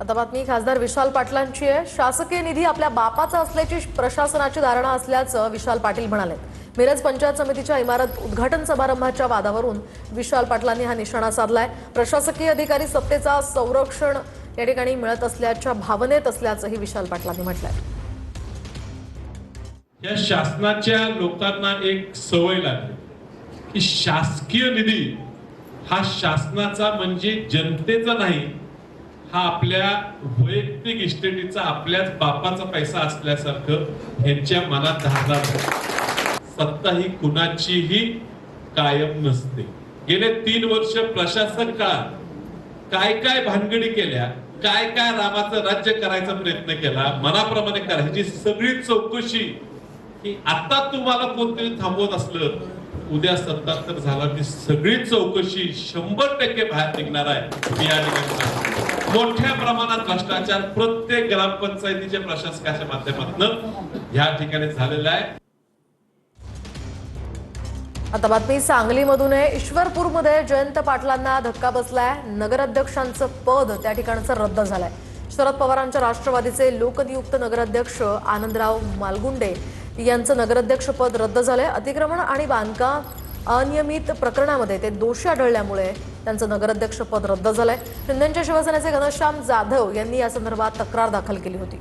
आता बातमी खासदार विशाल पाटलांची आहे। शासकीय निधी आपल्या बापाचा असल्याची प्रशासनाची धारणा असल्याचं विशाल पाटील म्हणाले। मिरज पंचायत समितीच्या इमारत उद्घाटन समारंभाच्या वादावरून विशाल पाटलांनी हा निशाणा साधलाय। प्रशासकीय अधिकारी सत्तेचा संरक्षण या ठिकाणी मिळत असल्याच्या भावनेत असल्याचंही विशाल पाटलांनी म्हटलंय। या शासनाच्या लोकांना एक सवय लागली की शासकीय निधी हा शासनाचा म्हणजे जनतेचा नाही, हा आपल्या वैयक्तिक इस्टेटीचा आपल्याच बापाचा पैसा असल्यासारखं यांच्या मनात धारणा आहे। सत्ता ही कुणाचीही कायम नसते। गेले 3 वर्ष प्रशासक काळात काय काय भानगडी केल्या, काय काय रामाचं राज्य करायचा प्रयत्न केला, मनाप्रमाणे करायची सगळी चौकशी की आता तुम्हाला कोणतरी थांबवत असलं, उद्या सत्ता तर झाला ती सगळी चौकशी 100% बाहेर निघणार आहे। या ठिकाणी मोठ्या प्रमाणात भ्रष्टाचार प्रत्येक ग्रामपंचायतीच्या प्रशासकाच्या माध्यमातून या ठिकाणी झालेला आहे। आता बातमी सांगलीमधून आहे। ईश्वरपूरमध्ये जयंत पाटलांना धक्का बसलाय। नगराध्यक्षांचं पद त्या ठिकाणचं रद्द झालंय। शरद पवारांच्या राष्ट्रवादीचे लोकनियुक्त नगराध्यक्ष आनंदराव मालगुंडे यांचं नगराध्यक्ष पद रद्द झालंय। अतिक्रमण आणि बांधकाम अनियमित प्रकरणामध्ये ते दोषी आढळल्यामुळे त्यांचं नगराध्यक्ष पद रद्द झालंय। शिंदेच्या शिवसेनेचे घनश्याम जाधव यांनी या संदर्भात तक्रार दाखल केली होती।